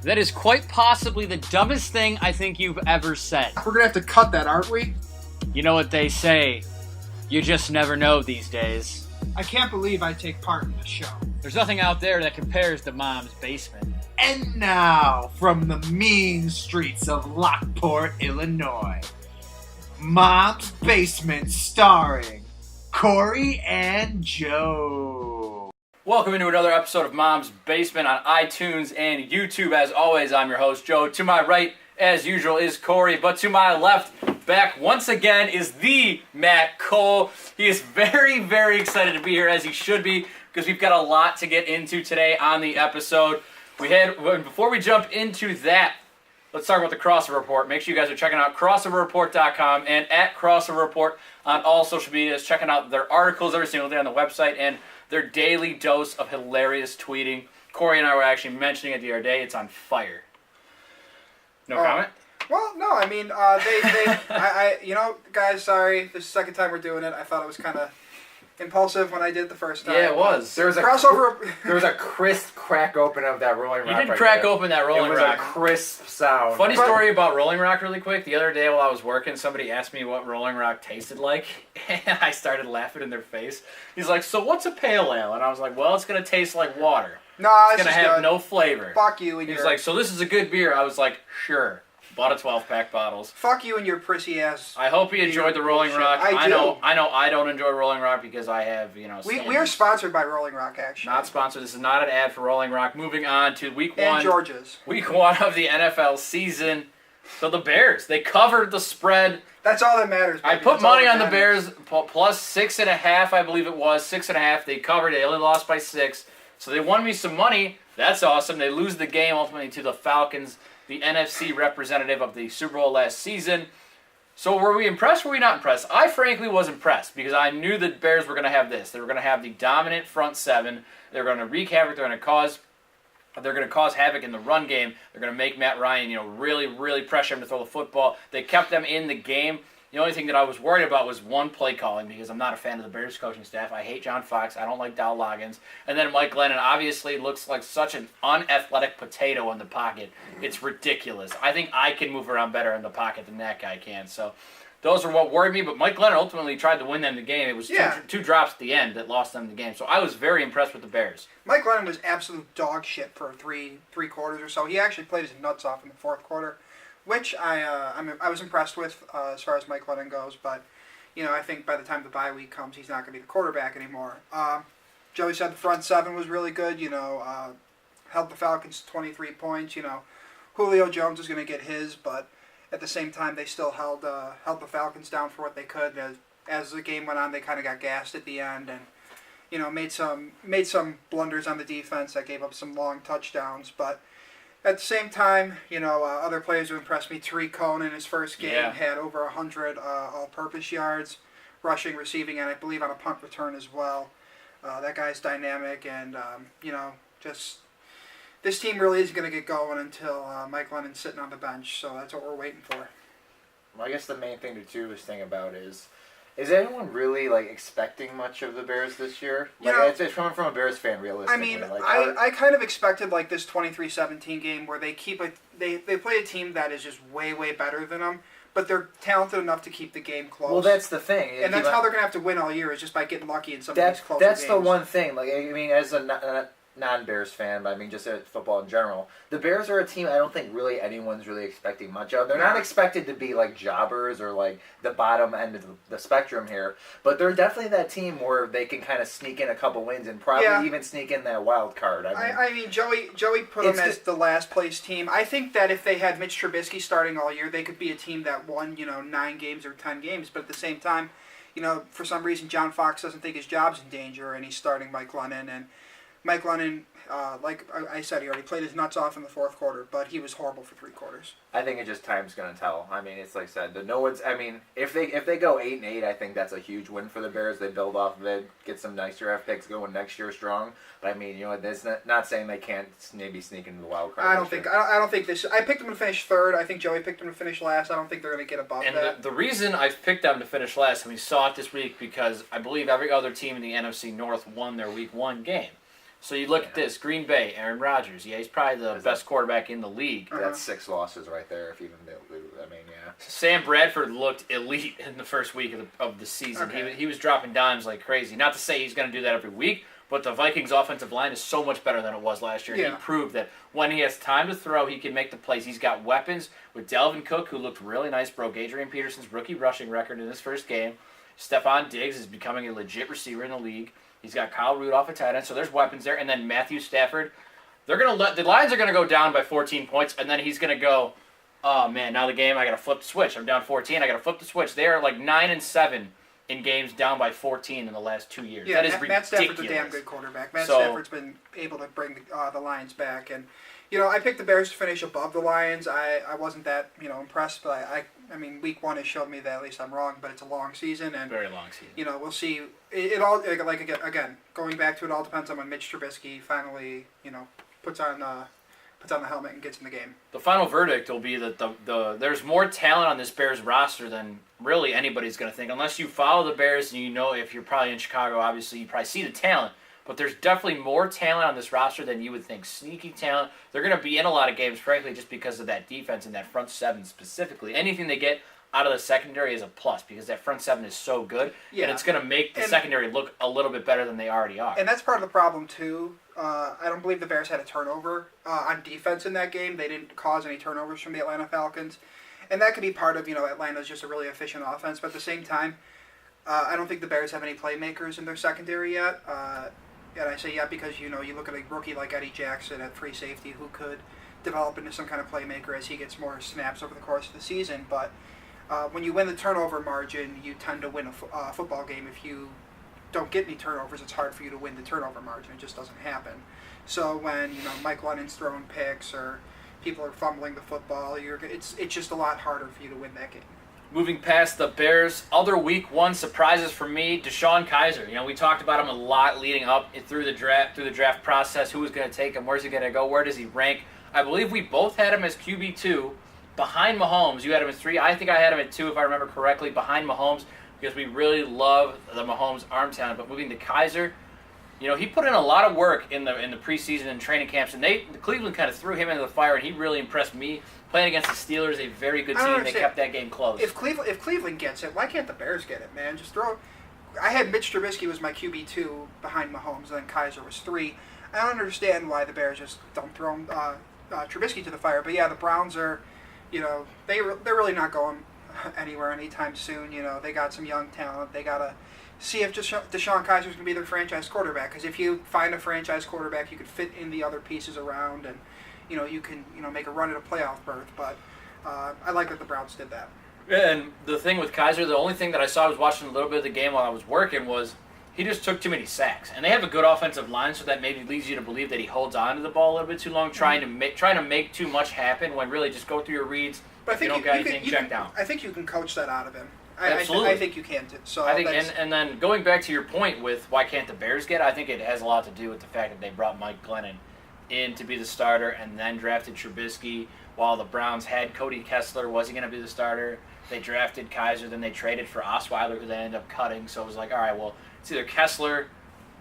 That is quite possibly the dumbest thing I think you've ever said. We're gonna have to cut that, aren't we? You know what they say, you just never know these days. I can't believe I take part in this show. There's nothing out there that compares to Mom's Basement. And now, from the mean streets of Lockport, Illinois, Mom's Basement starring Corey and Joe. Welcome into another episode of Mom's Basement on iTunes and YouTube. As always, I'm your host, Joe. To my right, as usual, is Corey. But to my left, back once again, is the Matt Cole. He is very, very excited to be here, as he should be, because we've got a lot to get into today on the episode. Before we jump into that, let's talk about the Crossover Report. Make sure you guys are checking out crossoverreport.com and at Crossover Report on all social medias, checking out their articles every single day on the website and their daily dose of hilarious tweeting. Corey and I were actually mentioning it the other day. It's on fire. No comment? Well, no, I mean, guys, sorry. This is the second time we're doing it. I thought it was kind of impulsive when I did it the first time. Yeah, it was. There was a Crossover. There was a crisp crack open of that Rolling Rock. You did crack open that Rolling Rock. It was Rock. a crisp sound. Funny story about Rolling Rock really quick. The other day while I was working, somebody asked me what Rolling Rock tasted like, and I started laughing in their face. He's like, so what's a pale ale? And I was like, well, it's going to taste like water. No, it's going to have no flavor. Fuck you and He was like, so this is a good beer. I was like, sure. Bought a 12-pack bottles. Fuck you and your prissy ass. I hope you enjoyed the Rolling Rock. I do. I know I don't enjoy Rolling Rock because I have, We are sponsored by Rolling Rock, actually. Not sponsored. This is not an ad for Rolling Rock. Moving on to week one. And George's. Week one of the NFL season. So the Bears, they covered the spread. That's all that matters. I put money on the Bears plus 6.5, I believe it was. 6.5. They covered. They only lost by 6. So they won me some money. That's awesome. They lose the game ultimately to the Falcons, the NFC representative of the Super Bowl last season. So were we impressed or were we not impressed? I frankly was impressed because I knew the Bears were going to have this. They were going to have the dominant front seven. They're going to wreak havoc. They're going to cause havoc in the run game. They're going to make Matt Ryan, really, really pressure him to throw the football. They kept them in the game. The only thing that I was worried about was one play calling because I'm not a fan of the Bears coaching staff. I hate John Fox. I don't like Dow Loggins. And then Mike Glennon obviously looks like such an unathletic potato in the pocket. It's ridiculous. I think I can move around better in the pocket than that guy can. So those are what worried me. But Mike Glennon ultimately tried to win them the game. It was two drops at the end that lost them the game. So I was very impressed with the Bears. Mike Glennon was absolute dog shit for three quarters or so. He actually played his nuts off in the fourth quarter, which I was impressed with as far as Mike Glennon goes. But, I think by the time the bye week comes, he's not going to be the quarterback anymore. Joey said the front seven was really good, held the Falcons to 23 points. Julio Jones is going to get his, but at the same time, they still held the Falcons down for what they could. As the game went on, they kind of got gassed at the end and, made some blunders on the defense that gave up some long touchdowns. But at the same time, other players who impressed me. Tariq Cohen in his first game had over 100 all-purpose yards, rushing, receiving, and I believe on a punt return as well. That guy's dynamic, and just this team really isn't going to get going until Mike Glennon's sitting on the bench. So that's what we're waiting for. Well, I guess the main thing to think about is anyone really expecting much of the Bears this year? It's coming from a Bears fan, realistically. I mean, I kind of expected this 23-17 game where they play a team that is just way, way better than them, but they're talented enough to keep the game close. Well, that's the thing, and that's how they're gonna have to win all year is just by getting lucky in some of these close games. That's the one thing. As a non-Bears fan, but just at football in general, the Bears are a team I don't think really anyone's really expecting much of. They're not expected to be jobbers or the bottom end of the spectrum here, but they're definitely that team where they can kind of sneak in a couple wins and probably even sneak in that wild card. I mean, Joey put them as the last place team. I think that if they had Mitch Trubisky starting all year, they could be a team that won 9 games or 10 games. But at the same time, for some reason John Fox doesn't think his job's in danger, and he's starting Mike Glennon. And Mike Glennon, like I said, he already played his nuts off in the fourth quarter, but he was horrible for 3 quarters. I think time's going to tell. It's like I said, if they go 8-8, I think that's a huge win for the Bears. They build off of it, get some nice draft picks going next year strong. But that's not saying they can't maybe sneak into the wild card. I don't think this. I picked them to finish third. I think Joey picked them to finish last. I don't think they're going to get above that. And the reason I picked them to finish last, and we saw it this week, because I believe every other team in the NFC North won their Week 1 game. So you look at this, Green Bay, Aaron Rodgers. Yeah, he's probably the best quarterback in the league. That's 6 losses right there. If even I mean, yeah. Sam Bradford looked elite in the first week of the season. Okay. He was dropping dimes like crazy. Not to say he's going to do that every week, but the Vikings' offensive line is so much better than it was last year. And Yeah. he proved that when he has time to throw, he can make the plays. He's got weapons with Dalvin Cook, who looked really nice, broke Adrian Peterson's rookie rushing record in his first game. Stephon Diggs is becoming a legit receiver in the league. He's got Kyle Rudolph at tight end, so there's weapons there. And then Matthew Stafford, the Lions are gonna go down by 14 points, and then he's gonna go, oh man, now the game I gotta flip the switch. I'm down 14, I gotta flip the switch. They are like 9-7 in games down by 14 in the last 2 years. Yeah, that is Matt ridiculous. Stafford's a damn good quarterback. Matt So- Stafford's been able to bring the Lions back, and I picked the Bears to finish above the Lions. I wasn't that impressed, but I mean week 1 has showed me that at least I'm wrong. But it's a long season, and Very long season. we'll see. It all again going back to it all depends on when Mitch Trubisky finally puts on the helmet and gets in the game. The final verdict will be that there's more talent on this Bears roster than really anybody's going to think. Unless you follow the Bears and if you're probably in Chicago, obviously you probably see the talent. But there's definitely more talent on this roster than you would think. Sneaky talent. They're going to be in a lot of games, frankly, just because of that defense and that front seven specifically. Anything they get out of the secondary is a plus because that front seven is so good. Yeah. And it's going to make the secondary look a little bit better than they already are. And that's part of the problem too. I don't believe the Bears had a turnover on defense in that game. They didn't cause any turnovers from the Atlanta Falcons, and that could be part of Atlanta's just a really efficient offense. But at the same time, I don't think the Bears have any playmakers in their secondary yet. And I say yet because you look at a rookie like Eddie Jackson at free safety who could develop into some kind of playmaker as he gets more snaps over the course of the season. But when you win the turnover margin, you tend to win a football game. If you don't get any turnovers, it's hard for you to win the turnover margin. It just doesn't happen. So when Mike Lennon's throwing picks or people are fumbling the football, it's just a lot harder for you to win that game. Moving past the Bears, other Week 1 surprises for me, Deshaun Kaiser. We talked about him a lot leading up through the draft process. Who was going to take him? Where's he going to go? Where does he rank? I believe we both had him as QB2 behind Mahomes. You had him as 3. I think I had him at 2, if I remember correctly, behind Mahomes because we really love the Mahomes arm talent. But moving to Kaiser, he put in a lot of work in the preseason and training camps, and Cleveland kind of threw him into the fire, and he really impressed me. Playing against the Steelers, a very good team. They kept that game close. If Cleveland gets it, why can't the Bears get it, man? Just throw. I had Mitch Trubisky was my QB2 behind Mahomes, and then Kaiser was 3. I don't understand why the Bears just don't throw Trubisky to the fire. But yeah, the Browns are, they're really not going anywhere anytime soon. They got some young talent. They gotta see if Deshaun Kaiser's gonna be their franchise quarterback. Because if you find a franchise quarterback, you could fit in the other pieces around and. You can make a run at a playoff berth, but I like that the Browns did that. And the thing with Kaiser, the only thing that I saw, I was watching a little bit of the game while I was working, was he just took too many sacks. And they have a good offensive line, so that maybe leads you to believe that he holds on to the ball a little bit too long, trying to make too much happen when really just go through your reads. But I think you don't got anything checked down. I think you can coach that out of him. Absolutely. I think you can. So I think, and then going back to your point with why can't the Bears get it, I think it has a lot to do with the fact that they brought Mike Glennon in to be the starter and then drafted Trubisky while the Browns had Cody Kessler. Was he going to be the starter? They drafted Kaiser, then they traded for Osweiler, who they ended up cutting. So it was like, all right, well, it's either Kessler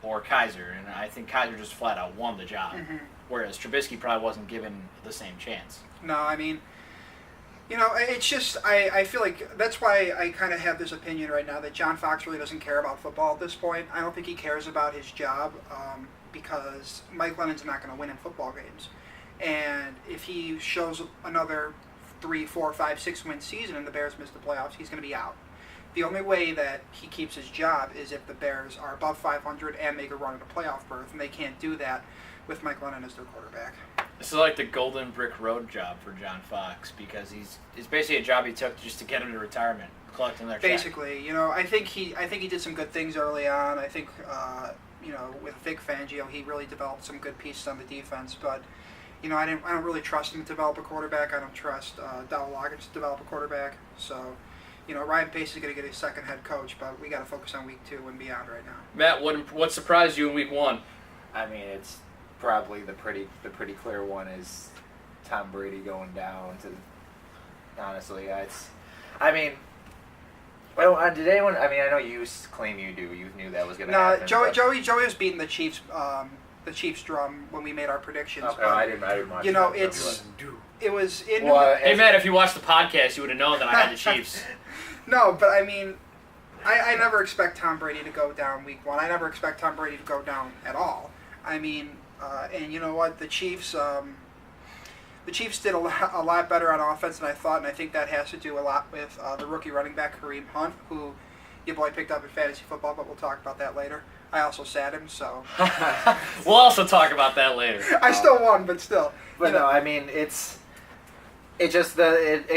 or Kaiser. And I think Kaiser just flat out won the job, whereas Trubisky probably wasn't given the same chance. No, I mean, it's just, I feel like that's why I kind of have this opinion right now that John Fox really doesn't care about football at this point. I don't think he cares about his job. Because Mike Lennon's not going to win in football games. And if he shows another 3, 4, 5, 6 win season and the Bears miss the playoffs, he's going to be out. The only way that he keeps his job is if the Bears are above 500 and make a run at a playoff berth, and they can't do that with Mike Lennon as their quarterback. This is like the Golden Brick Road job for John Fox because it's basically a job he took just to get him to retirement, collecting their check. Basically, I think he did some good things early on. I think with Vic Fangio, he really developed some good pieces on the defense. But, I don't really trust him to develop a quarterback. I don't trust Dowell Loggins to develop a quarterback. So, Ryan Pace is going to get a second head coach, but we got to focus on week 2 and beyond right now. Matt, what surprised you in week 1? I mean, it's probably the pretty clear one is Tom Brady going down to. Honestly, well, did anyone? I mean, I know you claim you do. You knew that was going to happen. No, Joey was beating the Chiefs the Chiefs drum when we made our predictions. Okay, But, I didn't watch. you know, that, it was in Well, Hey, Matt, if you watched the podcast, you would have known that I had the Chiefs. no, but I mean, I never expect Tom Brady to go down week 1. I never expect Tom Brady to go down at all. I mean, and you know what, the Chiefs did a lot better on offense than I thought, and I think that has to do a lot with the rookie running back Kareem Hunt, who your boy picked up in fantasy football, but we'll talk about that later. I also sat him, so We'll also talk about that later. I still won, but still. But you know, no, I mean it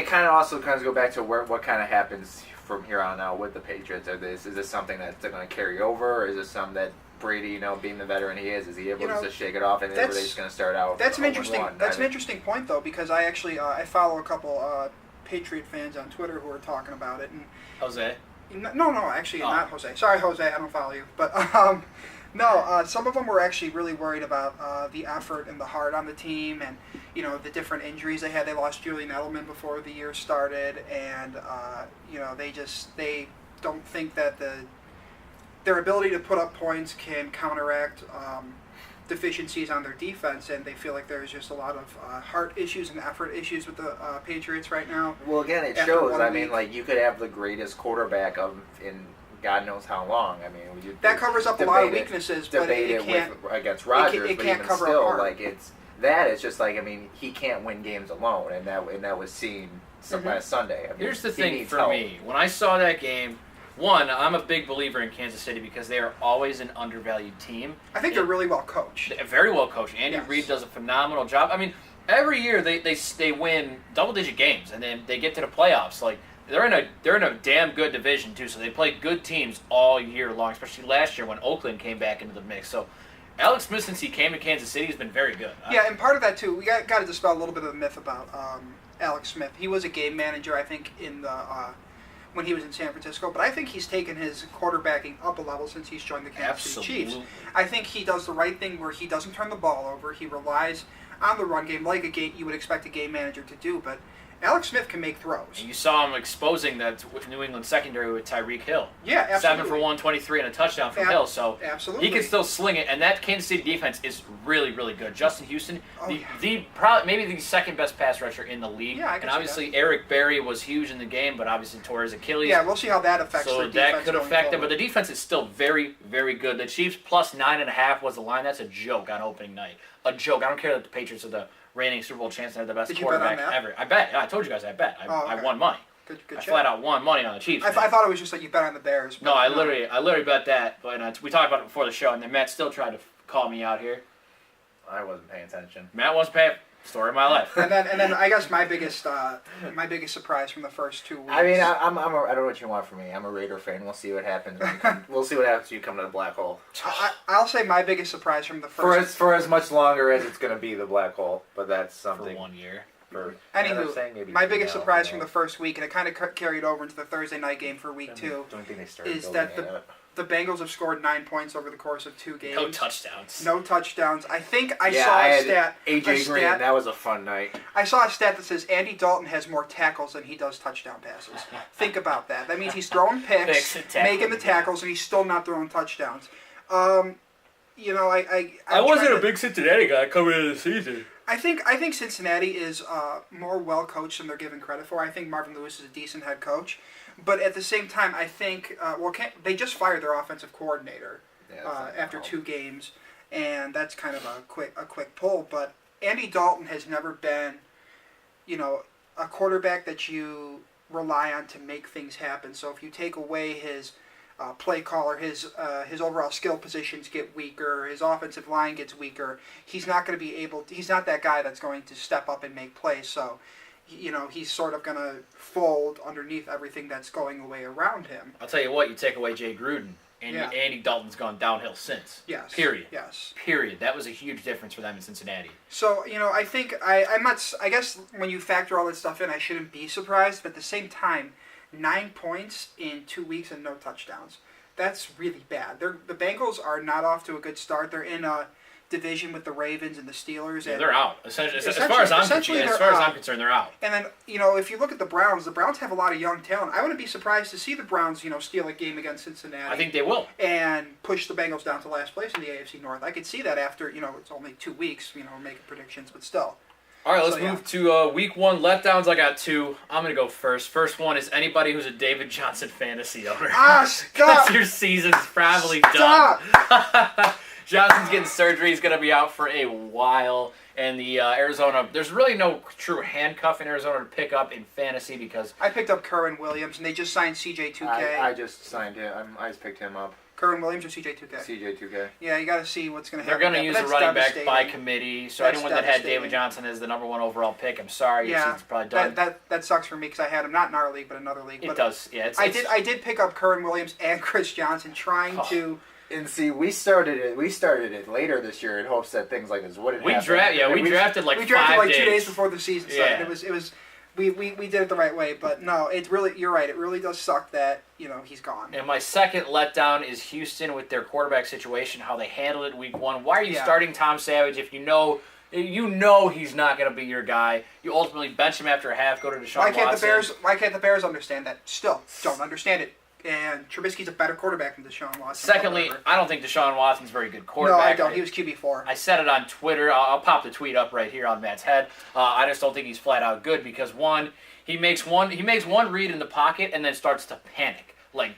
kind of also kind of go back to what kind of happens from here on out with the Patriots. Is this something that's going to carry over, or is this something that Brady, being the veteran he is he able to just shake it off and everybody's going to start out? That's an 0-1? interesting point though, because I actually I follow a couple Patriot fans on Twitter who are talking about it, and Jose? no, actually not Jose. Sorry, Jose, I don't follow you, but no, some of them were actually really worried about the effort and the heart on the team, and the different injuries they had. They lost Julian Edelman before the year started, and they don't think that their ability to put up points can counteract deficiencies on their defense, and they feel like there's just a lot of heart issues and effort issues with the Patriots right now. Well, again, it after shows. 1 I mean, week. like, you could have the greatest quarterback in God knows how long. I mean, That covers up a lot of weaknesses, but it can't. Against Rodgers, it but can't even cover still, apart. like it's just like, I mean, he can't win games alone, and that was seen last Sunday. I mean, Here's the he thing needs for help. me. When I saw that game, one, I'm a big believer in Kansas City because they are always an undervalued team. I think they're really well coached. They're very well coached. Andy Yes. Reid does a phenomenal job. I mean, every year they win double-digit games, and then they get to the playoffs. Like they're in a damn good division too. So they play good teams all year long, especially last year when Oakland came back into the mix. So Alex Smith, since he came to Kansas City, has been very good. Yeah, and part of that too, we got to dispel a little bit of the myth about Alex Smith. He was a game manager, I think, in the when he was in San Francisco, but I think he's taken his quarterbacking up a level since he's joined the Kansas City Chiefs. Absolutely. I think he does the right thing where he doesn't turn the ball over. He relies on the run game like you would expect a game manager to do, but Alex Smith can make throws. And you saw him exposing that New England secondary with Tyreek Hill. Yeah, absolutely. 7 for 123 and a touchdown from Hill. So absolutely. he can still sling it, and that Kansas City defense is really, really good. Justin Houston, Oh, probably maybe the second best pass rusher in the league. Yeah, I can and see obviously Eric Berry was huge in the game, but obviously tore his Achilles. Yeah, we'll see how that affects So their defense that could going affect them, forward. but the defense is still very, very good. The Chiefs plus 9.5 was the line. That's a joke on opening night. A joke. I don't care that the Patriots are the reigning Super Bowl champs and they're the best Did you bet on quarterback that? ever. I bet. Yeah, I told you guys I bet. I okay. won money. Good I shit. flat out won money on the Chiefs. I man. thought it was just that you bet on the Bears. No, but I literally bet that, but we talked about it before the show, and then Matt still tried to call me out here. I wasn't paying attention. Matt wants to pay. Story of my life. And then I guess my biggest surprise from the first 2 weeks. I mean, I don't know what you want from me. I'm a Raider fan. We'll see what happens. We'll see what happens when you come to the black hole. I'll say my biggest surprise from the first. For as much longer as it's going to be the black hole, but that's something For 1 year. Anywho, my biggest surprise from the first week, and it kind of carried over into the Thursday night game for week 2, Don't think they started is building that it up. the Bengals have scored 9 points over the course of 2 games. No touchdowns. No touchdowns. I think I Yeah, saw I a had stat. AJ Green. That was a fun night. I saw a stat that says Andy Dalton has more tackles than he does touchdown passes. Think about that. That means he's throwing picks, Picks and tackles, making the tackles, and he's still not throwing touchdowns. I wasn't a big Cincinnati guy coming into the season. I think Cincinnati is more well coached than they're given credit for. I think Marvin Lewis is a decent head coach, but at the same time, I think they just fired their offensive coordinator after 2 games, and that's kind of a quick pull. But Andy Dalton has never been, a quarterback that you rely on to make things happen. So if you take away his play caller, his overall skill positions get weaker, his offensive line gets weaker, he's not going to be able to, he's not that guy that's going to step up and make plays. So, he's sort of going to fold underneath everything that's going away around him. I'll tell you what, you take away Jay Gruden, and Andy Dalton's gone downhill since. Yes. Period. Yes. Period. That was a huge difference for them in Cincinnati. So, I think I'm not, I guess when you factor all that stuff in, I shouldn't be surprised, but at the same time, 9 points in 2 weeks and no touchdowns. That's really bad. The Bengals are not off to a good start. They're in a division with the Ravens and the Steelers. Yeah, And they're out. As far as I'm concerned, they're out. And then, if you look at the Browns have a lot of young talent. I wouldn't be surprised to see the Browns, steal a game against Cincinnati. I think they will. And push the Bengals down to last place in the AFC North. I could see that after, it's only 2 weeks, making predictions, but still. All right, let's move to Week 1 letdowns. I got 2. I'm going to go first. First one is anybody who's a David Johnson fantasy owner. Stop! Your season's probably done. Johnson's getting surgery. He's going to be out for a while. And the Arizona, there's really no true handcuff in Arizona to pick up in fantasy because... I picked up Kerwin Williams, and they just signed CJ2K. I just signed him. I just picked him up. Kerwin Williams or CJ2K? CJ2K. Yeah, you got to see what's going to happen. They're going to use a running back by committee. So That's anyone that had David Johnson as the number 1 overall pick, I'm sorry, your season's probably done. That sucks for me because I had him not in our league, but another league. It does, yeah. I did pick up Kerwin Williams and Chris Johnson trying to... And see, we started it later this year in hopes that things like this wouldn't happen. We drafted like 5 days. 2 days before the season started. Yeah. We did it the right way, but no, you're right. It really does suck that, he's gone. And my second letdown is Houston with their quarterback situation, how they handled it Week 1. Why are you starting Tom Savage if you know he's not going to be your guy? You ultimately bench him after a half, go to Deshaun Watson. Why can't the Bears understand that? Still, don't understand it. And Trubisky's a better quarterback than Deshaun Watson. Secondly, I don't think Deshaun Watson's a very good quarterback. No, I don't. He was QB4. I said it on Twitter. I'll pop the tweet up right here on Matt's head. I just don't think he's flat out good because he makes one read in the pocket and then starts to panic, like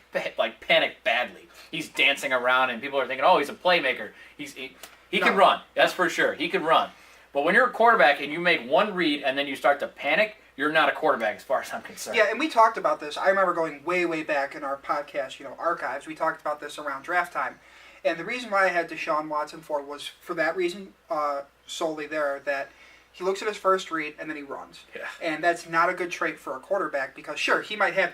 panic badly. He's dancing around and people are thinking, oh, he's a playmaker. He can run. That's for sure. He can run. But when you're a quarterback and you make one read and then you start to panic, you're not a quarterback as far as I'm concerned. Yeah, and we talked about this. I remember going way, way back in our podcast, archives. We talked about this around draft time. And the reason why I had Deshaun Watson was for that reason solely there, that he looks at his first read and then he runs. Yeah. And that's not a good trait for a quarterback because, sure, he might have,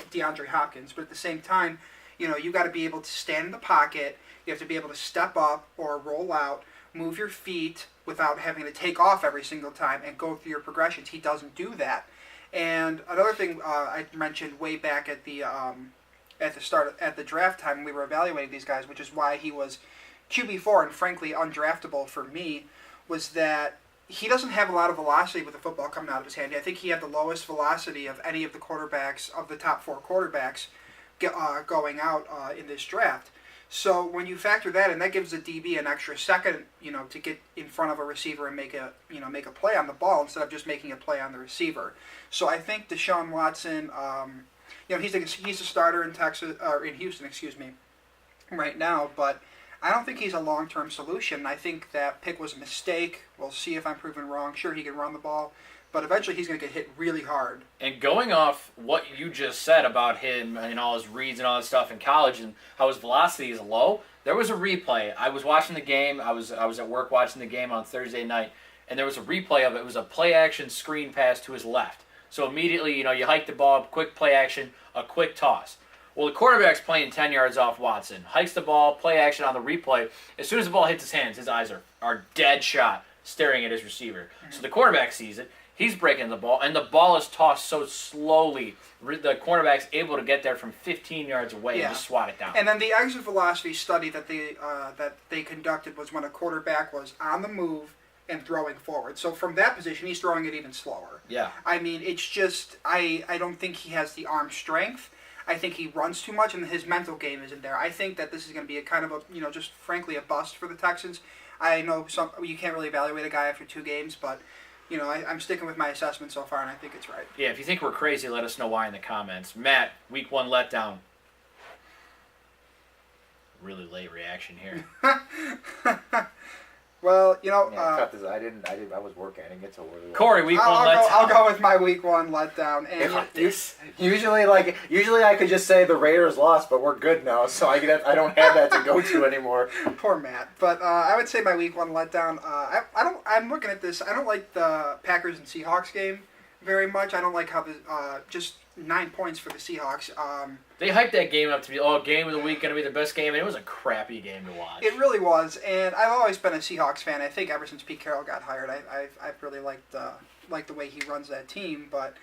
DeAndre Hopkins, but at the same time, you got to be able to stand in the pocket. You have to be able to step up or roll out, move your feet without having to take off every single time and go through your progressions. He doesn't do that. And another thing I mentioned way back at the draft time when we were evaluating these guys, which is why he was QB4 and frankly undraftable for me, was that he doesn't have a lot of velocity with the football coming out of his hand. I think he had the lowest velocity of any of the quarterbacks, of the top 4 quarterbacks going out in this draft. So when you factor that in, that gives the DB an extra second, to get in front of a receiver and make a play on the ball instead of just making a play on the receiver. So I think Deshaun Watson, he's a starter in Texas or in Houston, right now. But I don't think he's a long-term solution. I think that pick was a mistake. We'll see if I'm proven wrong. Sure, he can run the ball, but eventually he's going to get hit really hard. And going off what you just said about him and all his reads and all that stuff in college and how his velocity is low, there was a replay. I was watching the game. I was at work watching the game on Thursday night, and there was a replay of it. It was a play-action screen pass to his left. So immediately, you hike the ball, quick play action, a quick toss. Well, the quarterback's playing 10 yards off Watson. Hikes the ball, play action on the replay. As soon as the ball hits his hands, his eyes are dead shot, staring at his receiver. Mm-hmm. So the quarterback sees it. He's breaking the ball, and the ball is tossed so slowly. The cornerback's able to get there from 15 yards away and just swat it down. And then the exit velocity study that they conducted was when a quarterback was on the move and throwing forward. So from that position, he's throwing it even slower. Yeah. I mean, it's just I don't think he has the arm strength. I think he runs too much, and his mental game isn't there. I think that this is going to be a kind of a just frankly a bust for the Texans. I know you can't really evaluate a guy after 2 games, but. I'm sticking with my assessment so far, and I think it's right. Yeah, if you think we're crazy, let us know why in the comments. Matt, Week 1 letdown. Really late reaction here. Well, cut this. I was working. I didn't get to work. Corey, Week 1 letdown. I'll go with my Week 1 letdown. And Usually I could just say the Raiders lost, but we're good now, so I don't have that to go to anymore. Poor Matt. But I would say my Week 1 letdown. I'm looking at this. I don't like the Packers and Seahawks game very much. I don't like how just 9 points for the Seahawks. They hyped that game up to be, game of the week, going to be the best game, and it was a crappy game to watch. It really was, and I've always been a Seahawks fan. I think ever since Pete Carroll got hired, I've really liked the way he runs that team. But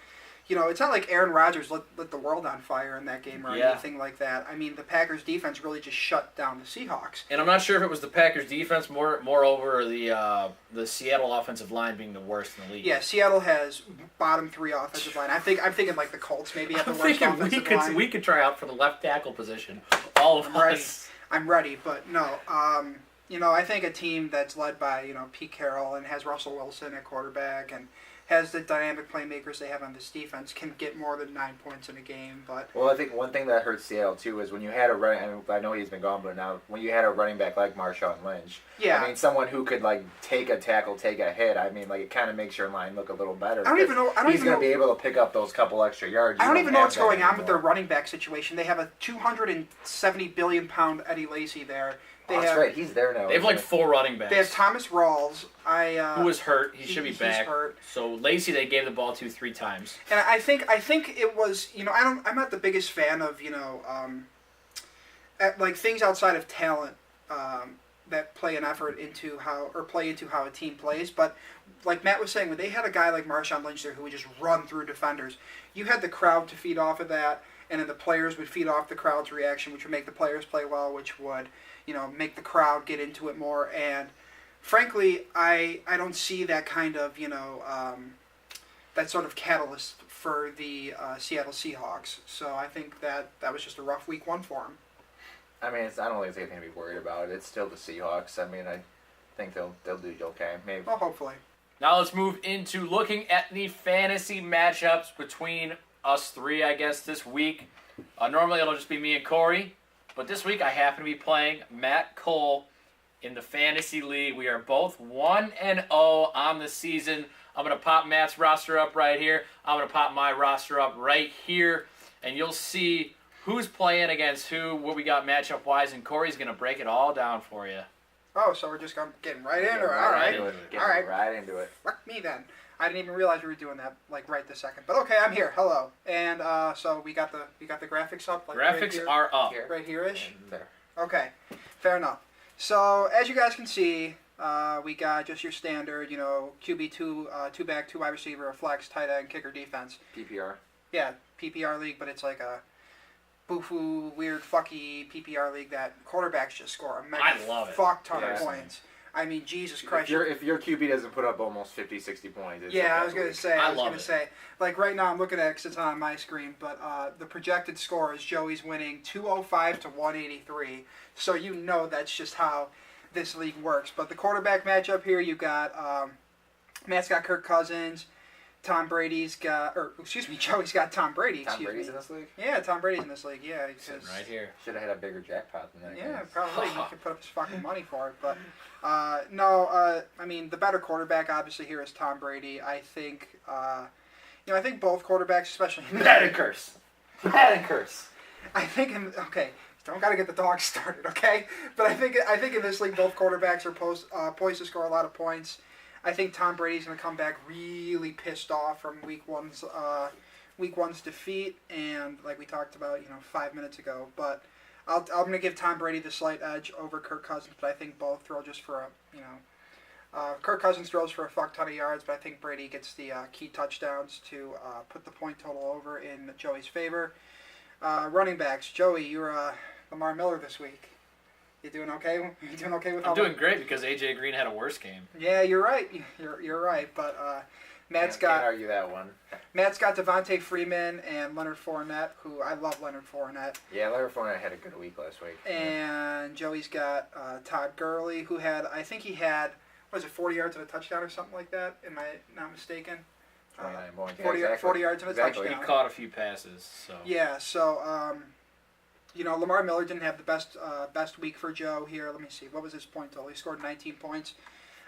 it's not like Aaron Rodgers lit the world on fire in that game or Yeah. anything like that. I mean, the Packers defense really just shut down the Seahawks. And I'm not sure if it was the Packers defense moreover the Seattle offensive line being the worst in the league. Yeah, Seattle has bottom 3 offensive line. I'm thinking like the Colts maybe have the I'm worst thinking offensive line. we could try out for the left tackle position. All of us. I'm ready, but no. I think a team that's led by, Pete Carroll and has Russell Wilson at quarterback and has the dynamic playmakers they have on this defense can get more than 9 points in a game. But Well, I think one thing that hurt Seattle too is when you had a running. I know he's been gone, but now when you had a running back like Marshawn Lynch, yeah, I mean, someone who could like take a tackle, take a hit. I mean, like it kind of makes your line look a little better. I don't even know. He's going to be able to pick up those couple extra yards. I don't even know what's going on anymore. with their running back situation. They have a 270 billion pound Eddie Lacy there. They That's have right. He's there now. They have like 4 running backs. they have Thomas Rawls. Who was hurt. He should be he's back. hurt. So Lacey they gave the ball to 3 times. And I think it was, I'm not the biggest fan of, like things outside of talent that play an effort into play into how a team plays. But like Matt was saying, when they had a guy like Marshawn Lynch there who would just run through defenders, you had the crowd to feed off of that, and then the players would feed off the crowd's reaction, which would make the players play well, which would, make the crowd get into it more. And frankly, I don't see that kind of, that sort of catalyst for the Seattle Seahawks. So I think that was just a rough week 1 for them. I mean, I don't think there's anything to be worried about. It's still the Seahawks. I mean, I think they'll do okay. Maybe. Well, hopefully. Now let's move into looking at the fantasy matchups between us 3, I guess, this week. Normally it'll just be me and Corey, but this week I happen to be playing Matt Cole in the fantasy league. We are both 1-0 on the season. I'm going to pop Matt's roster up right here. I'm going to pop my roster up right here, and you'll see who's playing against who, what we got matchup-wise, and Corey's going to break it all down for you. Oh, so we're just getting right in? Get All right. into it. Get All right. right into it. Fuck me then. I didn't even realize we were doing that like right this second. But okay, I'm here. Hello. And so we got the graphics up. Like, right Graphics here, are up. Here. right here-ish. And there. Okay, fair enough. So as you guys can see, we got just your standard, QB 2 back, 2 wide receiver, a flex, tight end, kicker, defense. PPR. Yeah, PPR league, but it's like a boofoo, weird, fucky PPR league that quarterbacks just score a mega I love it. fuck ton Yeah. of points. I mean, Jesus Christ. If your QB doesn't put up almost 50, 60 points, it's Yeah, a I was bad gonna week. say. I love it. Like right now, I'm looking at it 'cause it's on my screen, but the projected score is Joey's winning 205 to 183. So that's just how this league works. But the quarterback matchup here, you got Matt's got Kirk Cousins, Joey's got Tom Brady. Tom Excuse Brady's me. in this league? Yeah, Tom Brady's in this league. Yeah, Sitting because right here. Should have had a bigger jackpot than that. yeah, guess. probably he could put up his fucking money for it. But I mean, the better quarterback obviously here is Tom Brady. I think I think both quarterbacks, especially Madden curse. Madden curse. I think don't gotta get the dogs started, okay? But I think in this league both quarterbacks are poised to score a lot of points. I think Tom Brady's gonna come back really pissed off from week one's defeat, and like we talked about 5 minutes ago. But I'm gonna give Tom Brady the slight edge over Kirk Cousins, but I think both throw just for Kirk Cousins throws for a fuck ton of yards, but I think Brady gets the key touchdowns to put the point total over in Joey's favor. Running backs, Joey, you're Lamar Miller this week. You doing okay? You doing okay with? I'm doing great because AJ Green had a worse game. Yeah, you're right. You're right. But Can't argue that one. Matt's got Devontae Freeman and Leonard Fournette, who I love Leonard Fournette. Yeah, Leonard Fournette had a good week last week. And Joey's got Todd Gurley, who he had 40 yards and a touchdown or something like that? Am I not mistaken? 29 points. 40 yards and a Exactly. touchdown. He caught a few passes. So Yeah, so Lamar Miller didn't have the best week for Joe here. Let me see. What was his point total? He scored 19 points.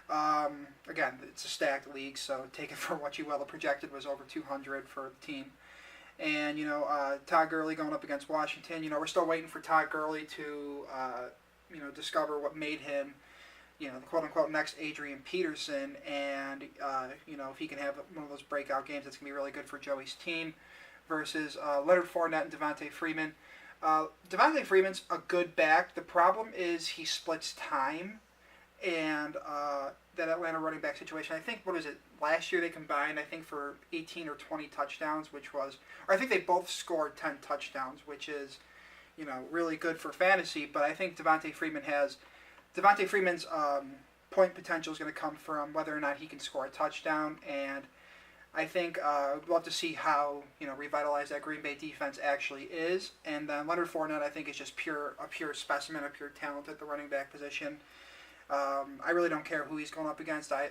Again, it's a stacked league, so take it for what you will. The projected was over 200 for the team. And, Todd Gurley going up against Washington. We're still waiting for Todd Gurley to, discover what made him, the quote-unquote next Adrian Peterson. And, if he can have one of those breakout games, that's going to be really good for Joey's team versus Leonard Fournette and Devontae Freeman. Devontae Freeman's a good back. The problem is he splits time. and that Atlanta running back situation. I think, what is it, last year they combined, I think, for 18 or 20 touchdowns, or I think they both scored 10 touchdowns, which is, really good for fantasy. But I think Devontae Freeman's point potential is going to come from whether or not he can score a touchdown, and I think we'd love to see how revitalized that Green Bay defense actually is. And then Leonard Fournette, I think, is just a pure specimen, a pure talent at the running back position. I really don't care who he's going up against. I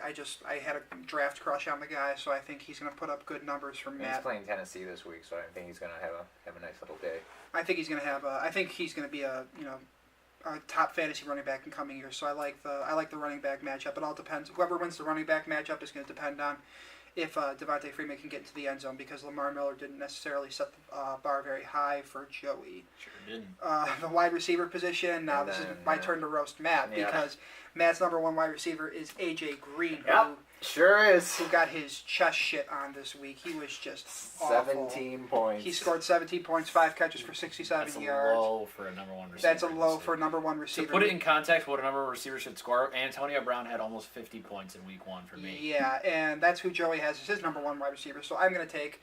had a draft crush on the guy, so I think he's going to put up good numbers for Matt. He's playing Tennessee this week, so I think he's going to have a nice little day. I think he's going to be a top fantasy running back in coming years. So I like the running back matchup. It all depends. Whoever wins the running back matchup is going to depend on if Devontae Freeman can get into the end zone, because Lamar Miller didn't necessarily set the bar very high for Joey. Sure didn't. The wide receiver position, now this is my turn to roast Matt, because Matt's number one wide receiver is A.J. Green, Sure is. who got his chest shit on this week. He was just 17 points. He scored 17 points, 5 catches for 67 That's yards. low for a number one receiver. That's a low for a number one receiver. To put it in context, what a number one receiver should score, Antonio Brown had almost 50 points in week 1 for me. Yeah, and that's who Joey has as his number one wide receiver. So I'm going to take,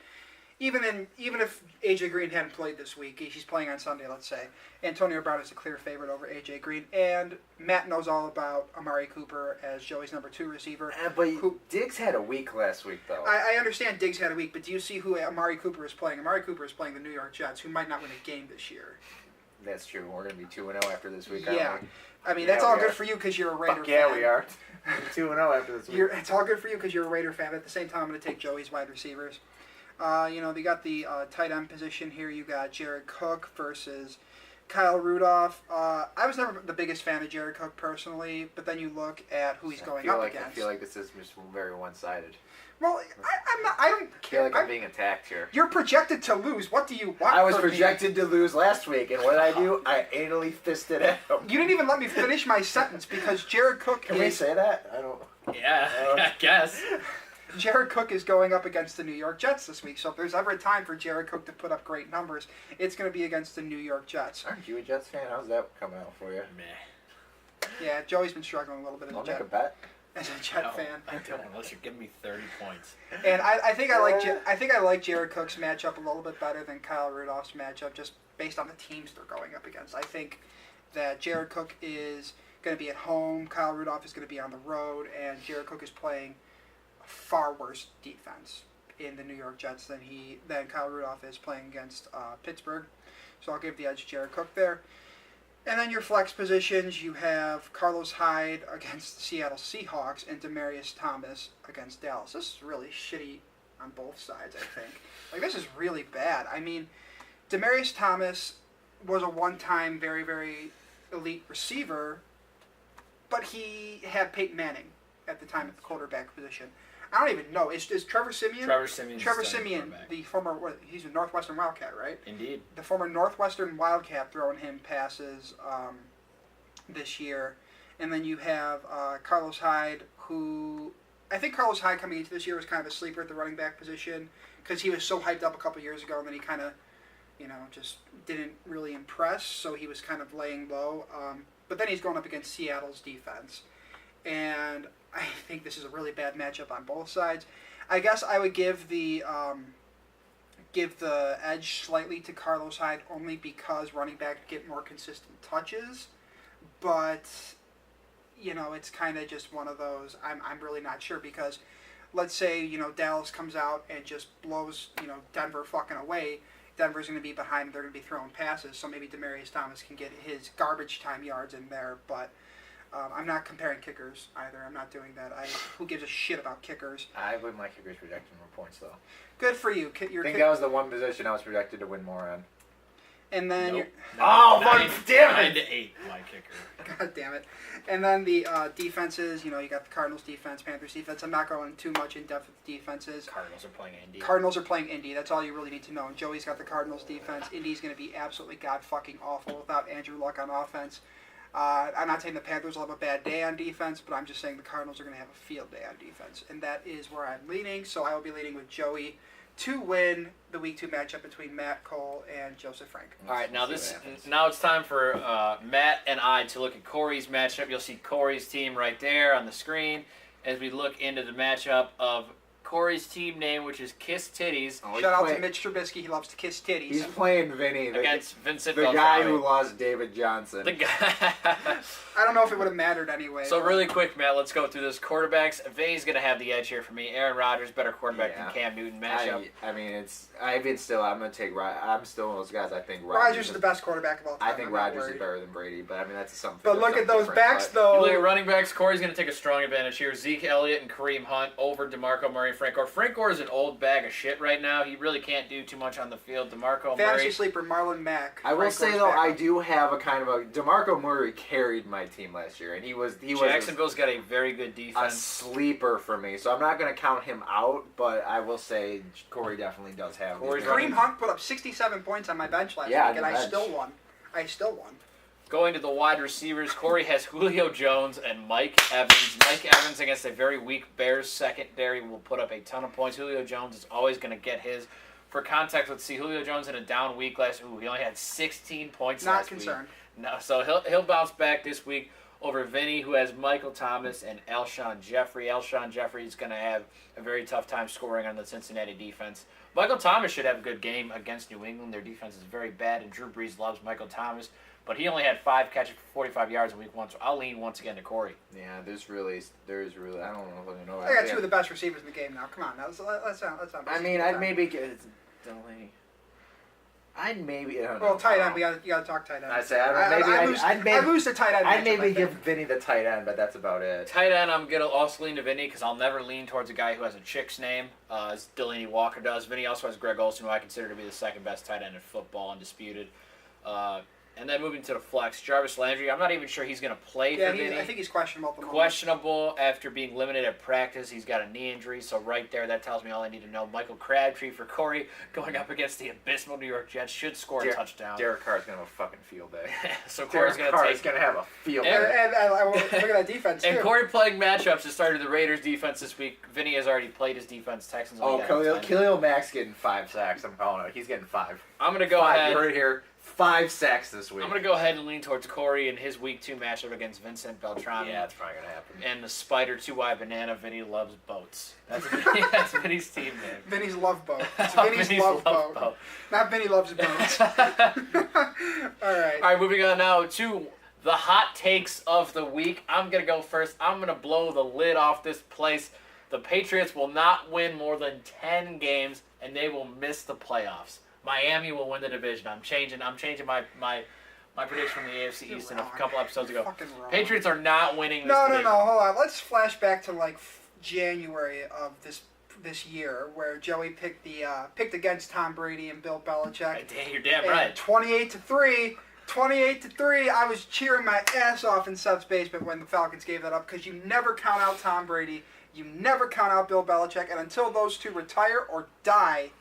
even if A.J. Green hadn't played this week, he's playing on Sunday, let's say, Antonio Brown is a clear favorite over A.J. Green. And Matt knows all about Amari Cooper as Joey's number 2 receiver. But Diggs had a week last week, though. I understand Diggs had a week, but do you see who Amari Cooper is playing? Amari Cooper is playing the New York Jets, who might not win a game this year. That's true. We're going to be 2-0 after this week, Yeah. aren't we? I mean, that's all good for you because you're a Raider Fuck fan. yeah, we are. 2-0 after this week. It's all good for you because you're a Raider fan. But at the same time, I'm going to take Joey's wide receivers. They got the tight end position here. You got Jared Cook versus Kyle Rudolph. I was never the biggest fan of Jared Cook personally, but then you look at who he's going up against. I feel like this is just very one-sided. Well, I'm not. I don't I care. feel like I'm being attacked here. You're projected to lose. What do you want? I was from me? projected to lose last week, and what did I do? I anally fisted at him. You didn't even let me finish my sentence because Jared Cook Can we say that? I don't. Yeah, I guess. Jared Cook is going up against the New York Jets this week, so if there's ever a time for Jared Cook to put up great numbers, it's going to be against the New York Jets. Aren't you a Jets fan? How's that coming out for you? Meh. Yeah, Joey's been struggling a little bit I'll make a bet. as a Jet No, fan. I don't, unless you're giving me 30 points. And I think I like Jared Cook's matchup a little bit better than Kyle Rudolph's matchup, just based on the teams they're going up against. I think that Jared Cook is going to be at home, Kyle Rudolph is going to be on the road, and Jared Cook is playing a far worse defense in the New York Jets than Kyle Rudolph is playing against Pittsburgh. So I'll give the edge to Jared Cook there. And then your flex positions, you have Carlos Hyde against the Seattle Seahawks and Demaryius Thomas against Dallas. This is really shitty on both sides, I think. This is really bad. I mean, Demaryius Thomas was a one-time very, very elite receiver, but he had Peyton Manning at the time at the quarterback position. I don't even know. Is Trevor Siemian? Trevor Siemian, the former, he's a Northwestern Wildcat, right? Indeed. The former Northwestern Wildcat throwing him passes this year. And then you have Carlos Hyde, who I think Carlos Hyde coming into this year was kind of a sleeper at the running back position because he was so hyped up a couple years ago, and then he kind of, just didn't really impress, so he was kind of laying low. But then he's going up against Seattle's defense. And I think this is a really bad matchup on both sides. I guess I would give the edge slightly to Carlos Hyde only because running back get more consistent touches, but it's kind of just one of those. I'm really not sure because let's say Dallas comes out and just blows Denver fucking away. Denver's going to be behind. They're going to be throwing passes, so maybe Demaryius Thomas can get his garbage time yards in there, but. I'm not comparing kickers either. I'm not doing that. Who gives a shit about kickers? I would my kickers projecting more points though. Good for you. I think that was the one position I was projected to win more on. And then nope. Damn it! 9-8, my kicker. God damn it. And then the defenses. You got the Cardinals defense, Panthers defense. I'm not going too much in depth with the defenses. Cardinals are playing Indy. That's all you really need to know. And Joey's got the Cardinals defense. Indy's going to be absolutely god fucking awful without Andrew Luck on offense. I'm not saying the Panthers will have a bad day on defense, but I'm just saying the Cardinals are going to have a field day on defense. And that is where I'm leaning. So I will be leaning with Joey to win the Week 2 matchup between Matt Cole and Joseph Frank. All right, now Let's see what happens. now it's time for Matt and I to look at Corey's matchup. You'll see Corey's team right there on the screen as we look into the matchup of Corey's team name, which is Kiss Titties, Oh, he's Shout out to playing- Mitch Trubisky. He loves to kiss titties. He's playing Vinny, against Vincent the guy Beltrami. who lost David Johnson. The guy. I don't know if it would have mattered anyway. So but- really quick, Matt, let's go through this. Quarterbacks, Vinny's going to have the edge here for me. Aaron Rodgers, better quarterback Yeah. than Cam Newton matchup. I mean, I'm going to take I'm still one of those guys. I think Rodgers is the best quarterback of all time. I think I'm not Rodgers is worried. better than Brady, but I mean, that's something. But look at those different, backs, but- though. You look at running backs, Corey's going to take a strong advantage here. Zeke Elliott and Kareem Hunt over DeMarco Murray and Frank Gore. Frank Gore is an old bag of shit right now. He really can't do too much on the field. DeMarco Fantasy Murray. sleeper Marlon Mack. I will Frank say Gore's though, I backup. do have a kind of a DeMarco Murray carried my team last year, and he was Jacksonville's got a very good a defense. sleeper for me. So I'm not going to count him out, but I will say Corey definitely does have. Corey's the Kareem Hunt put up 67 points on my bench last Yeah, week, and on I the bench. still won. Going to the wide receivers, Corey has Julio Jones and Mike Evans. Mike Evans against a very weak Bears secondary will put up a ton of points. Julio Jones is always going to get his. For context, let's see. Julio Jones in a down week last week. He only had 16 points Not last concerned. week. No, so he'll bounce back this week over Vinny, who has Michael Thomas and Alshon Jeffrey. Alshon Jeffrey is going to have a very tough time scoring on the Cincinnati defense. Michael Thomas should have a good game against New England. Their defense is very bad, and Drew Brees loves Michael Thomas. But he only had 5 catches for 45 yards in week 1, so I'll lean once again to Corey. Yeah, there's really, I don't know if I know. I got two of the best receivers in the game now. Come on, now let's not. I mean, I'd maybe get. I don't know. Well, tight end. You got to talk tight end. I say I'd lose the tight end. I'd matchup, maybe I give think. Vinny the tight end, but that's about it. Tight end, I'm going to also lean to Vinny because I'll never lean towards a guy who has a chick's name, as Delaney Walker does. Vinny also has Greg Olsen, who I consider to be the second best tight end in football, undisputed. And then moving to the flex, Jarvis Landry. I'm not even sure he's going to play Yeah, for Vinny. I think he's questionable at the moment. Questionable after being limited at practice. He's got a knee injury, so right there, that tells me all I need to know. Michael Crabtree for Corey going up against the abysmal New York Jets should score a touchdown. Derek Carr's gonna have a fucking field day. So Corey's Derek going to Carr's take. gonna have a field And, day. and look at that defense, And too. Corey playing matchups to start the Raiders defense this week. Vinny has already played his defense. Texans. Oh, only got him 10. Khalil Mack's getting 5 sacks. I'm calling it. He's getting 5. I'm going to go 5. ahead. You heard it here. 5 sacks this week. I'm going to go ahead and lean towards Corey in his week 2 matchup against Vincent Beltrami. Yeah, that's probably gonna happen. And the Spider 2Y Banana. Vinny loves boats. That's Vinny's team name. Vinny's love boat. It's Oh, Vinny's, love boat. Not Vinny loves boats. All right. All right, moving on now to the hot takes of the week. I'm going to go first. I'm going to blow the lid off this place. The Patriots will not win more than 10 games, and they will miss the playoffs. Miami will win the division. I'm changing my prediction from the AFC You're East in a wrong. couple episodes You're ago. fucking wrong. Patriots are not winning this No, division. hold on. Let's flash back to like January of this year, where Joey picked against Tom Brady and Bill Belichick. You're damn And right. 28-3. 28-3. I was cheering my ass off in Seth's basement when the Falcons gave that up because you never count out Tom Brady, you never count out Bill Belichick, and until those two retire or die,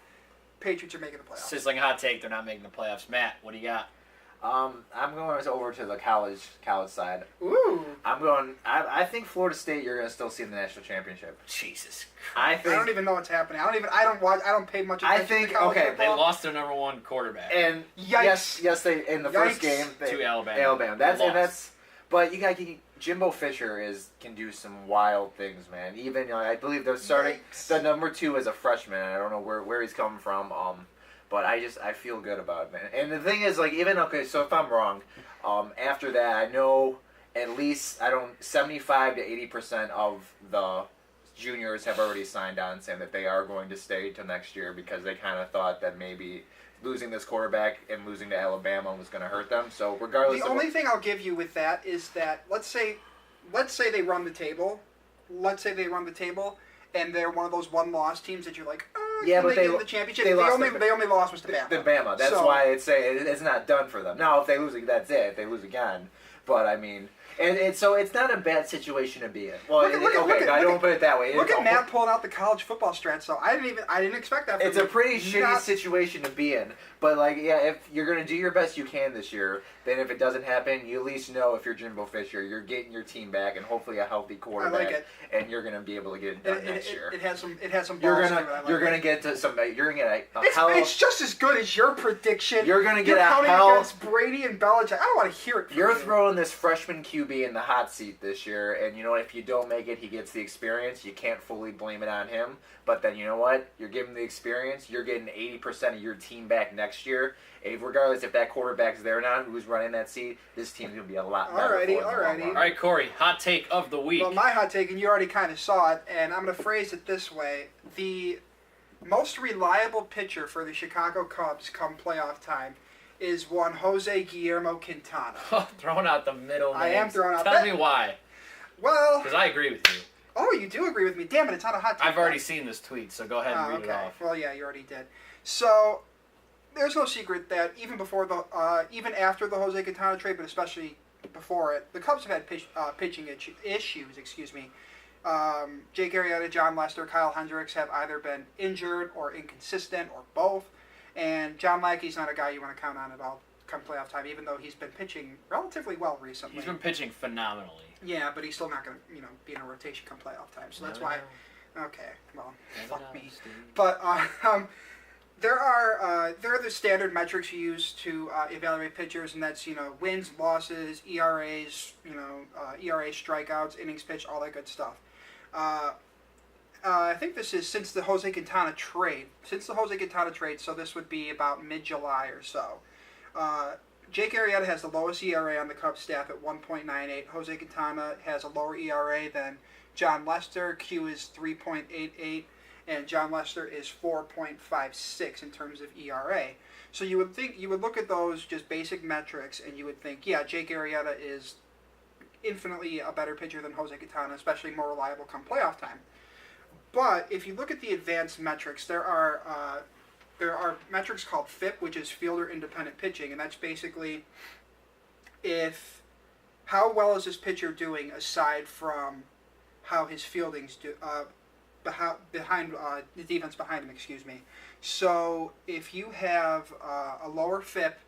Patriots are making the playoffs. Sizzling hot take, they're not making the playoffs. Matt, what do you got? I'm going over to the college side. Ooh. I think Florida State. You're gonna still see in the national championship. Jesus I I think. don't even know what's happening. I don't pay much attention think- to college okay, They football. lost their number 1 quarterback And Yikes. yes, they in the first Yikes. game to Alabama. Alabama. They lost. That's. But you got Jimbo Fisher can do some wild things, man. Even I believe they're starting Yikes. the number 2 as a freshman. I don't know where he's coming from. But I feel good about it, man. And the thing is, like, so if I'm wrong, after that, I know at least 75 to 80% of the juniors have already signed on saying that they are going to stay till next year because they kind of thought that maybe losing this quarterback and losing to Alabama was going to hurt them. So regardless, The only thing I'll give you with that is that let's say they run the table. Let's say they run the table, and they're one of those one-loss teams that you're like, Yeah, can but they they get the championship. they lost They only lost was to Bama. the Bama. That's So- why it's not done for them. Now, if they lose, that's it. If they lose again, but I mean, And so it's not a bad situation to be in. Well, I don't put it that way. Look at Matt pulling out the college football strats. So I didn't expect that. It's a pretty shitty situation to be in. But if you're gonna do your best you can this year, then if it doesn't happen, you at least know if you're Jimbo Fisher, you're getting your team back and hopefully a healthy quarterback. I like it. And you're gonna be able to get it done next year. It has some. You're balls gonna get to some. You're gonna get It's just as good as your prediction. You're gonna get counting against Brady and Belichick. I don't want to hear it. You're throwing this freshman QB in the hot seat this year, and you know what? If you don't make it, he gets the experience. You can't fully blame it on him. But then you know what? You're giving the experience. You're getting 80% of your team back next year. Regardless if that quarterback's there or not, who's running that seat, this team's going to be a lot better. Alrighty. All right, Corey, hot take of the week. Well, my hot take, and you already kind of saw it, and I'm going to phrase it this way. The most reliable pitcher for the Chicago Cubs come playoff time is one Jose Guillermo Quintana. Throwing out the middle names. I am throwing out Tell me why. Well... Because I agree with you. Oh, you do agree with me. Damn it, it's not a hot take. I've already seen this tweet, so go ahead and read it off. Well, yeah, you already did. So... There's no secret that even after the Jose Quintana trade, but especially before it, the Cubs have had pitching issues. Jake Arrieta, John Lester, Kyle Hendricks have either been injured or inconsistent or both. And John Lackey's not a guy you want to count on at all come playoff time, even though he's been pitching relatively well recently. He's been pitching phenomenally. Yeah, but he's still not going to be in a rotation come playoff time. So that's why. Okay, well, fuck me. But There are the standard metrics you use to evaluate pitchers, and that's wins, losses, ERAs, ERA, strikeouts, innings pitched, all that good stuff. I think this is since the Jose Quintana trade. So this would be about mid-July or so. Jake Arrieta has the lowest ERA on the Cubs staff at 1.98. Jose Quintana has a lower ERA than John Lester. Q is 3.88. And John Lester is 4.56 in terms of ERA. So you would look at those just basic metrics, and you would think, yeah, Jake Arrieta is infinitely a better pitcher than Jose Quintana, especially more reliable come playoff time. But if you look at the advanced metrics, there are metrics called FIP, which is fielder independent pitching, and that's basically how well is this pitcher doing aside from how his fielding's do. Behind the defense behind him, So if you have a lower FIP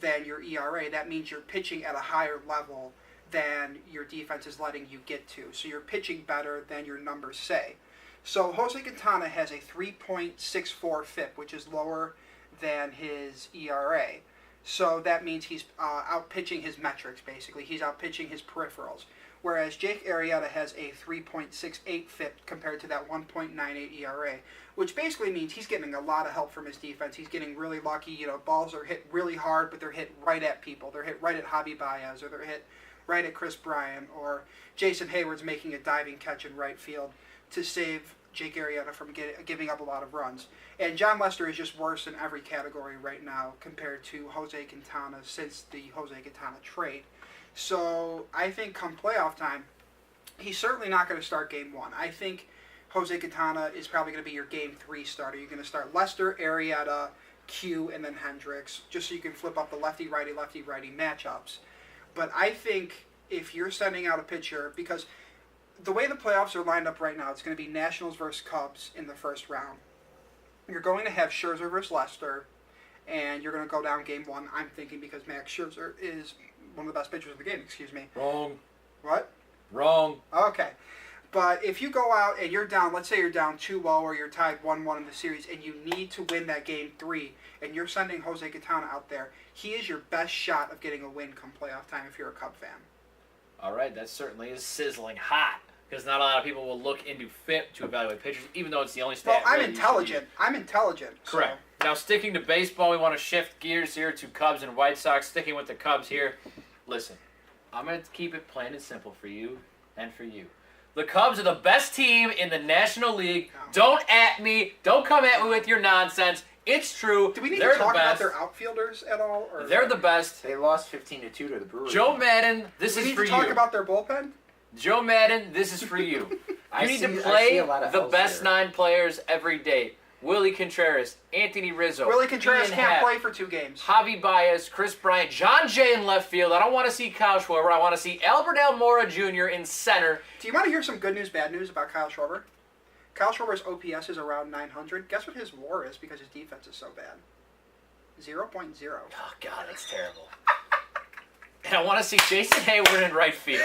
than your ERA, that means you're pitching at a higher level than your defense is letting you get to. So you're pitching better than your numbers say. So Jose Quintana has a 3.64 FIP, which is lower than his ERA. So that means he's out-pitching his metrics, basically. He's out-pitching his peripherals. Whereas Jake Arrieta has a 3.68 FIP compared to that 1.98 ERA, which basically means he's getting a lot of help from his defense. He's getting really lucky. Balls are hit really hard, but they're hit right at people. They're hit right at Javi Baez, or they're hit right at Chris Bryant, or Jason Hayward's making a diving catch in right field to save Jake Arrieta from giving up a lot of runs. And John Lester is just worse in every category right now compared to Jose Quintana since the Jose Quintana trade. So I think come playoff time, he's certainly not going to start game one. I think Jose Quintana is probably going to be your game 3 starter. You're going to start Lester, Arrieta, Q, and then Hendricks, just so you can flip up the lefty-righty matchups. But I think if you're sending out a pitcher, because the way the playoffs are lined up right now, it's going to be Nationals versus Cubs in the first round. You're going to have Scherzer versus Lester, and you're going to go down game 1, I'm thinking, because Max Scherzer is one of the best pitchers in the game, Wrong. What? Wrong. Okay. But if you go out and you're down, let's say you're down 2-0 or you're tied 1-1 in the series, and you need to win that game 3, and you're sending Jose Quintana out there, he is your best shot of getting a win come playoff time if you're a Cub fan. All right, that certainly is sizzling hot, because not a lot of people will look into FIP to evaluate pitchers, even though it's the only stat. Well, I'm intelligent. Correct. So. Now, sticking to baseball, we want to shift gears here to Cubs and White Sox. Sticking with the Cubs here, listen, I'm going to keep it plain and simple for you and for you. The Cubs are the best team in the National League. No. Don't come at me with your nonsense. It's true. Do we need They're to talk the best. about their outfielders at all? Or They're the best. They lost 15-2 to the Brewers. Joe Madden, this we is need for to talk you. about their bullpen? Joe Madden, this is for you. You need to I play see a lot of the house best there. 9 players every day. Willie Contreras, Anthony Rizzo, Willie Contreras Ian can't Happ, play for 2 games. Javi Baez, Chris Bryant, John Jay in left field. I don't want to see Kyle Schwarber. I want to see Albert Almora Jr. in center. Do you want to hear some good news, bad news about Kyle Schwarber? Kyle Schwarber's OPS is around 900. Guess what his WAR is because his defense is so bad? 0.0. Oh, God, that's terrible. And I want to see Jason Hayward in right field.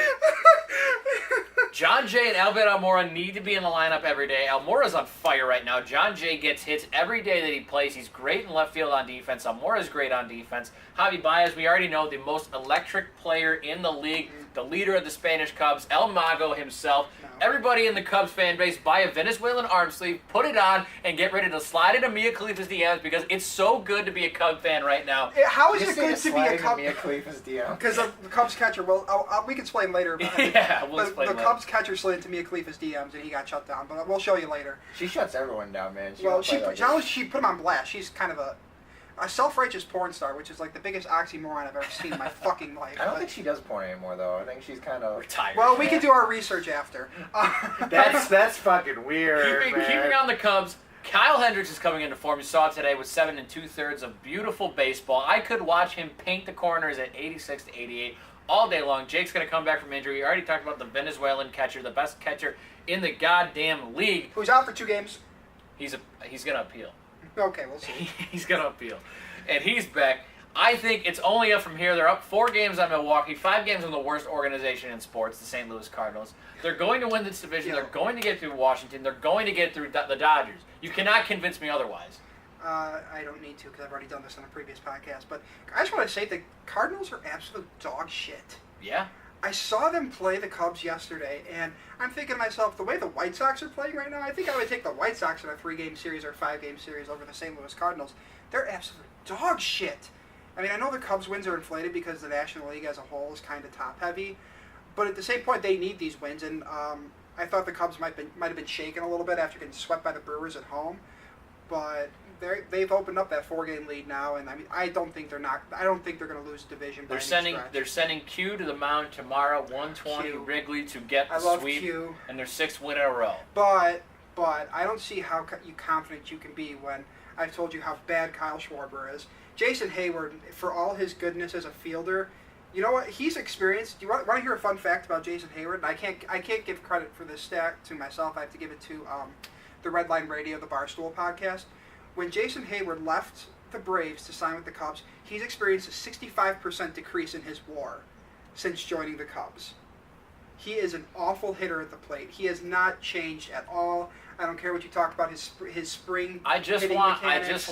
John Jay and Albert Almora need to be in the lineup every day. Almora's on fire right now. John Jay gets hits every day that he plays. He's great in left field on defense. Almora's great on defense. Javi Baez, we already know, the most electric player in the league, the leader of the Spanish Cubs, El Mago himself. No. Everybody in the Cubs fan base, buy a Venezuelan arm sleeve, put it on, and get ready to slide into Mia Khalifa's DMs because it's so good to be a Cub fan right now. How is You it say good to to be slide a into Cub? Mia Khalifa's DM. Because the Cubs catcher, well, we can explain later. But Yeah, we'll explain the later. Cubs catcher slid into Mia Khalifa's DMs and he got shut down. But we'll show you later. She shuts everyone down, man. Well, she won't she put him on blast. She's kind of a self-righteous porn star, which is like the biggest oxymoron I've ever seen in my fucking life. I don't But- think she does porn anymore, though. I think she's kind of. Retired. well, we can do our research after. That's fucking weird, Keeping on the Cubs, Kyle Hendricks is coming into form. You saw it today with 7 2/3 of beautiful baseball. I could watch him paint the corners at 86 to 88 all day long. Jake's going to come back from injury. We already talked about the Venezuelan catcher, the best catcher in the goddamn league. Who's out for 2 games? He's going to appeal. Okay, we'll see. He's going to appeal. And he's back. I think it's only up from here. They're up 4 games on Milwaukee, 5 games on the worst organization in sports, the St. Louis Cardinals. They're going to win this division. Yeah. They're going to get through Washington. They're going to get through the Dodgers. You cannot convince me otherwise. I don't need to because I've already done this on a previous podcast. But I just want to say the Cardinals are absolute dog shit. Yeah? I saw them play the Cubs yesterday, and I'm thinking to myself, the way the White Sox are playing right now, I think I would take the White Sox in a 3-game series or 5-game series over the St. Louis Cardinals. They're absolute dog shit. I mean, I know the Cubs wins are inflated because the National League as a whole is kind of top-heavy, but at the same point, they need these wins, and I thought the Cubs might have been shaken a little bit after getting swept by the Brewers at home, but they've opened up that 4-game lead now, and I mean, I don't think they're going to lose the division. By any stretch. They're sending Q to the mound tomorrow, 120 Q. Wrigley to get the I love sweep, Q. and their 6th win in a row. But I don't see how confident you can be when I've told you how bad Kyle Schwarber is. Jason Hayward, for all his goodness as a fielder, you know what? He's experienced. Do you want to hear a fun fact about Jason Hayward? And I can't give credit for this stat to myself. I have to give it to the Red Line Radio, the Barstool podcast. When Jason Hayward left the Braves to sign with the Cubs, he's experienced a 65% decrease in his WAR since joining the Cubs. He is an awful hitter at the plate. He has not changed at all. I don't care what you talk about his spring. I just hitting want mechanics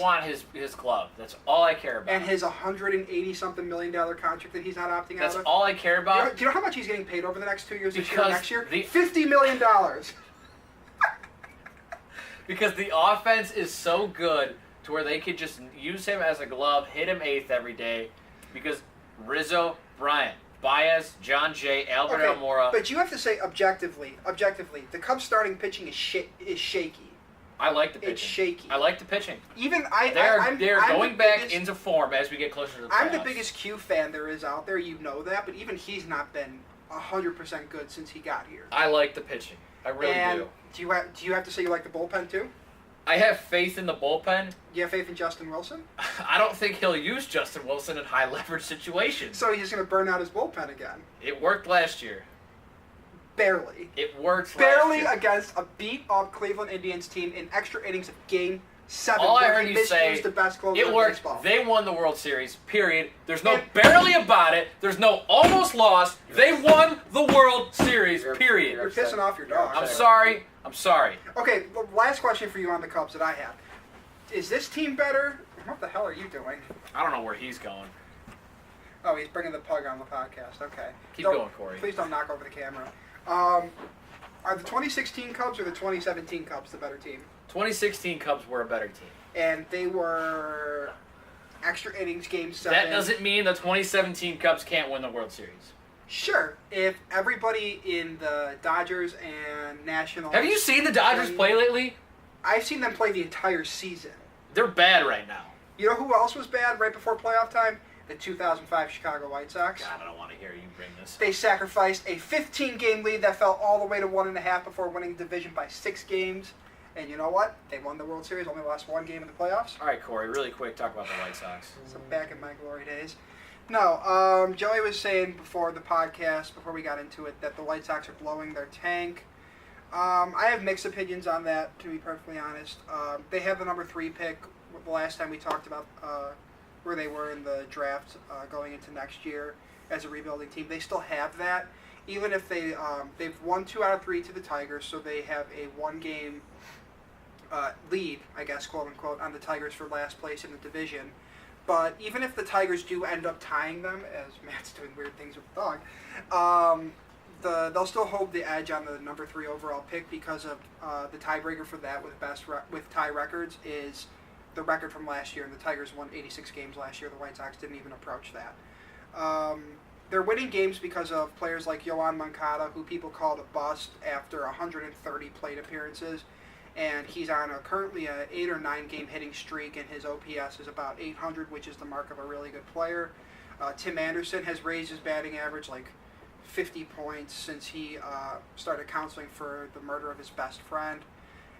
his glove. That's all I care about. and his $180-something million contract that he's not opting That's out of. all I care Do about. you know how much he's getting paid over the next 2 years? This year, Because and next year, the- $50 million. Because the offense is so good to where they could just use him as a glove, hit him 8th every day. Because Rizzo, Bryant, Baez, John Jay, Albert Okay, Almora. but you have to say objectively, the Cubs starting pitching is shaky. I like the pitching. It's shaky. I like the pitching. Even They're I'm going the back biggest- into form as we get closer to the playoffs. I'm the biggest Q fan there is out there. You know that, but even he's not been 100% good since he got here. I like the pitching. I really and do. Do you have to say you like the bullpen too? I have faith in the bullpen. Do you have faith in Justin Wilson? I don't think he'll use Justin Wilson in high leverage situations. So he's going to burn out his bullpen again. It worked last year. Barely. It worked Barely last year. against a beat-up Cleveland Indians team in extra innings of Game 7. All I where heard he you say, misused the best closer it in worked. baseball. They won the World Series, period. There's no And- barely about it. There's no almost lost. They won the World Series, period. You're pissing off your dog. I'm sorry. I'm sorry. Okay, the last question for you on the Cubs that I have. Is this team better? What the hell are you doing? I don't know where he's going. Oh, he's bringing the pug on the podcast. Okay. Keep Don't- going, Corey. Please don't knock over the camera. Are the 2016 Cubs or the 2017 Cubs the better team? 2016 Cubs were a better team. And they were extra innings, Game 7. That doesn't mean the 2017 Cubs can't win the World Series. Sure, if everybody in the Dodgers and Nationals... Have you seen the Dodgers play lately? I've seen them play the entire season. They're bad right now. You know who else was bad right before playoff time? The 2005 Chicago White Sox. God, I don't want to hear you bring this. They sacrificed a 15-game lead that fell all the way to 1.5 before winning the division by 6 games. And you know what? They won the World Series, only lost one game in the playoffs. All right, Corey, really quick, talk about the White Sox. So back in my glory days. No, Joey was saying before the podcast, before we got into it, that the White Sox are blowing their tank. I have mixed opinions on that, to be perfectly honest. They have the number 3 pick. The last time we talked about where they were in the draft going into next year as a rebuilding team, they still have that. Even if they've won 2 out of 3 to the Tigers, so they have a 1-game lead, I guess, quote unquote, on the Tigers for last place in the division. But even if the Tigers do end up tying them, as Matt's doing weird things with the dog, they'll still hold the edge on the number 3 overall pick because of the tiebreaker for that with tie records is the record from last year, and the Tigers won 86 games last year. The White Sox didn't even approach that. They're winning games because of players like Yoan Moncada, who people called a bust after 130 plate appearances. And he's on currently a 8 or 9 game hitting streak, and his OPS is about 800, which is the mark of a really good player. Tim Anderson has raised his batting average like 50 points since he started counseling for the murder of his best friend.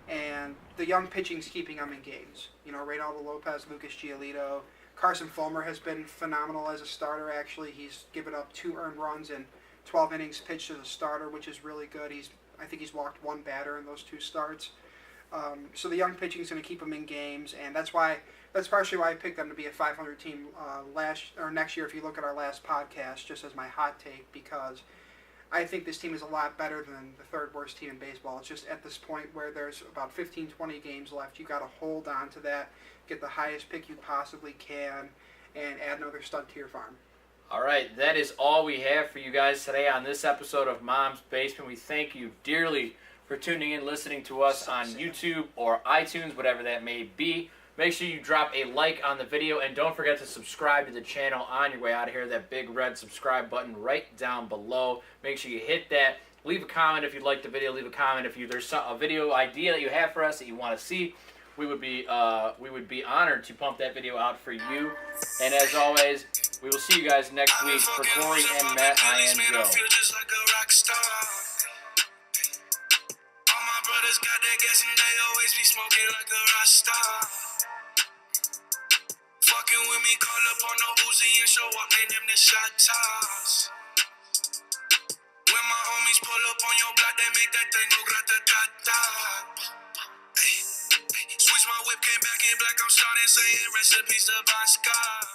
And the young pitching's keeping him in games. You know, Reynaldo Lopez, Lucas Giolito, Carson Fulmer has been phenomenal as a starter, actually. He's given up 2 earned runs in 12 innings pitched as a starter, which is really good. I think he's walked 1 batter in those 2 starts. So the young pitching is going to keep them in games, and that's partially why I picked them to be a 500 team next year. If you look at our last podcast, just as my hot take, because I think this team is a lot better than the 3rd worst team in baseball. It's just at this point where there's about 15, 20 games left, you got to hold on to that, get the highest pick you possibly can, and add another stud to your farm. All right, that is all we have for you guys today on this episode of Mom's Basement. We thank you dearly for tuning in, listening to us on YouTube or iTunes, whatever that may be. Make sure you drop a like on the video, and don't forget to subscribe to the channel on your way out of here. That big red subscribe button right down below. Make sure you hit that. Leave a comment if you like the video. Leave a comment if there's a video idea that you have for us that you want to see. We would be honored to pump that video out for you. And as always, we will see you guys next week. For Corey and Matt, I am Joe. Brothers got that gas and they always be smoking like a rock star. Fucking with me, call up on no Uzi and show up, name them the shot toss. When my homies pull up on your block, they make that thing go grata-ta-ta. Switch my whip, came back in black, I'm starting saying recipes to Bon Scott.